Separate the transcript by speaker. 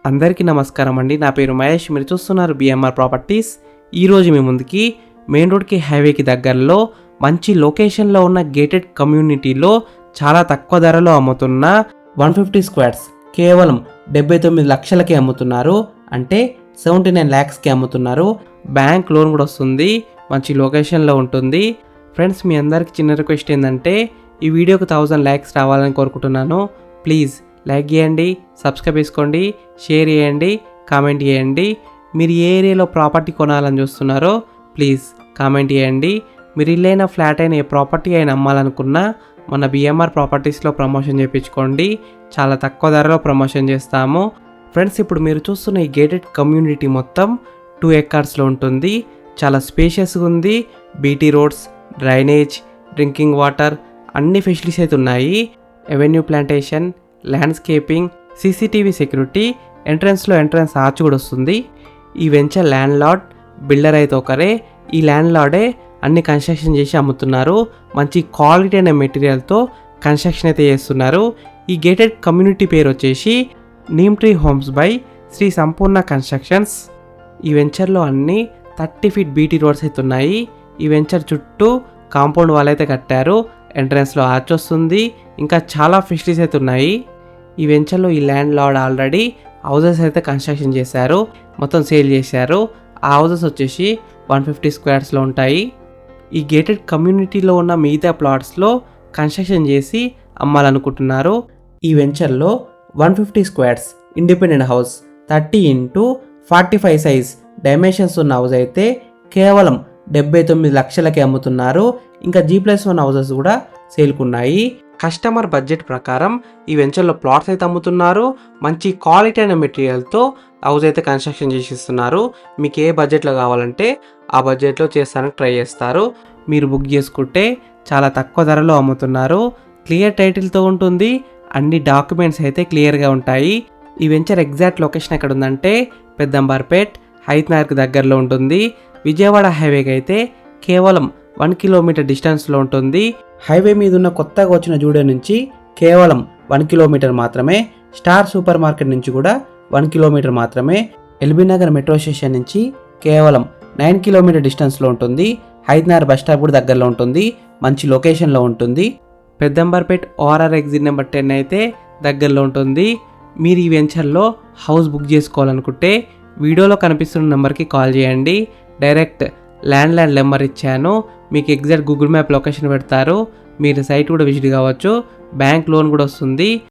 Speaker 1: అందరికీ నమస్కారం అండి. నా పేరు మహేష్. మీరు చూస్తున్నారు బిఎంఆర్ ప్రాపర్టీస్. ఈరోజు మీ ముందుకి మెయిన్ రోడ్కి హైవేకి దగ్గరలో మంచి లొకేషన్లో ఉన్న గేటెడ్ కమ్యూనిటీలో చాలా తక్కువ ధరలో అమ్ముతున్న 150 స్క్వేర్స్ కేవలం 79 లక్షలకి అమ్ముతున్నారు. అంటే 79 ల్యాక్స్కి అమ్ముతున్నారు. బ్యాంక్ లోన్ కూడా వస్తుంది. మంచి లొకేషన్లో ఉంటుంది. ఫ్రెండ్స్, మీ అందరికి చిన్న రిక్వెస్ట్ ఏంటంటే ఈ వీడియోకి 1000 లైక్స్ రావాలని కోరుకుంటున్నాను. ప్లీజ్ లైక్ చేయండి, సబ్స్క్రైబ్ చేసుకోండి, షేర్ చేయండి, కామెంట్ చేయండి. మీరు ఏ ఏరియాలో ప్రాపర్టీ కొనాలని చూస్తున్నారో ప్లీజ్ కామెంట్ చేయండి. మీరు ఇల్లైనా ఫ్లాట్ అయినా ఏ ప్రాపర్టీ అయినా అమ్మాలనుకున్నా మన బిఎంఆర్ ప్రాపర్టీస్లో ప్రమోషన్ చేయించుకోండి. చాలా తక్కువ ధరలో ప్రమోషన్ చేస్తాము. ఫ్రెండ్స్, ఇప్పుడు మీరు చూస్తున్న ఈ గేటెడ్ కమ్యూనిటీ మొత్తం 2 ఎకర్స్లో ఉంటుంది. చాలా స్పేషియస్గా ఉంది. BT roads, drainage, drinking water అన్ని ఫెసిలిటీస్ అయితే ఉన్నాయి. Avenue plantation, landscaping, CCTV security, entrance arch కూడా వస్తుంది. ఈ వెంచర్ ల్యాండ్ లార్డ్, బిల్డర్ అయితే ఒకరే. ఈ ల్యాండ్ లార్డే అన్ని కన్స్ట్రక్షన్ చేసి అమ్ముతున్నారు. మంచి క్వాలిటీ అనే మెటీరియల్తో కన్స్ట్రక్షన్ అయితే చేస్తున్నారు. ఈ గేటెడ్ కమ్యూనిటీ పేరు వచ్చేసి Neem Tree Homes by Shri Sampoorna Constructions. ఈ వెంచర్లో అన్ని 30 ఫీట్ బీటీ రోడ్స్ అయితే ఉన్నాయి. ఈ వెంచర్ చుట్టూ కాంపౌండ్ వాల్ అయితే కట్టారు. ఎంట్రన్స్లో ఆర్చ్ వస్తుంది. ఇంకా చాలా ఫెసిలిటీస్ అయితే ఉన్నాయి. ఈ వెంచర్లో ఈ ల్యాండ్ లార్డ్ ఆల్రెడీ హౌసెస్ అయితే కన్స్ట్రక్షన్ చేశారు, మొత్తం సేల్ చేశారు. ఆ హౌసెస్ వచ్చేసి 150 స్క్వేర్స్లో ఉంటాయి. ఈ గేటెడ్ కమ్యూనిటీలో ఉన్న మిగతా ప్లాట్స్లో కన్స్ట్రక్షన్ చేసి అమ్మాలనుకుంటున్నారు. ఈ వెంచర్లో 150 squares independent house 30x45 size dimensions ఉన్న హౌస్ అయితే కేవలం 79 లక్షలకి అమ్ముతున్నారు. ఇంకా G+1 హౌసెస్ కూడా సేల్కున్నాయి. కస్టమర్ బడ్జెట్ ప్రకారం ఈ వెంచర్లో ప్లాట్స్ అయితే అమ్ముతున్నారు. మంచి క్వాలిటీ అయిన మెటీరియల్తో హౌస్ అయితే కన్స్ట్రక్షన్ చేసిస్తున్నారు. మీకు ఏ బడ్జెట్లో కావాలంటే ఆ బడ్జెట్లో చేస్తానికి ట్రై చేస్తారు. మీరు బుక్ చేసుకుంటే చాలా తక్కువ ధరలో అమ్ముతున్నారు. క్లియర్ టైటిల్తో ఉంటుంది. అన్ని డాక్యుమెంట్స్ అయితే క్లియర్గా ఉంటాయి. ఈ వెంచర్ ఎగ్జాక్ట్ లొకేషన్ ఎక్కడ ఉందంటే పెద్దంబర్పేట్, హైత్నగర్కి దగ్గరలో ఉంటుంది. విజయవాడ హైవేకి అయితే కేవలం 1 కిలోమీటర్ డిస్టెన్స్లో ఉంటుంది. హైవే మీద ఉన్న కొత్తగా వచ్చిన జూడియో నుంచి కేవలం 1 కిలోమీటర్ మాత్రమే. స్టార్ సూపర్ మార్కెట్ నుంచి కూడా 1 కిలోమీటర్ మాత్రమే. ఎల్బీ నగర్ మెట్రో స్టేషన్ నుంచి కేవలం 9 కిలోమీటర్ డిస్టెన్స్లో ఉంటుంది. హైత్నగర్ బస్ స్టాప్ కూడా దగ్గరలో ఉంటుంది. మంచి లొకేషన్లో ఉంటుంది. పెద్దంబర్పేట్ ORR ఎగ్జిట్ నెంబర్ 10 అయితే దగ్గరలో ఉంటుంది. మీరు ఈ వెంచర్లో హౌస్ బుక్ చేసుకోవాలనుకుంటే వీడియోలో కనిపిస్తున్న నెంబర్కి కాల్ చేయండి. డైరెక్ట్ ల్యాండ్ నెంబర్ ఇచ్చాను. మీకు ఎగ్జాక్ట్ గూగుల్ మ్యాప్ లొకేషన్ పెడతారు. మీరు సైట్ కూడా విజిట్ కావచ్చు. బ్యాంక్ లోన్ కూడా వస్తుంది.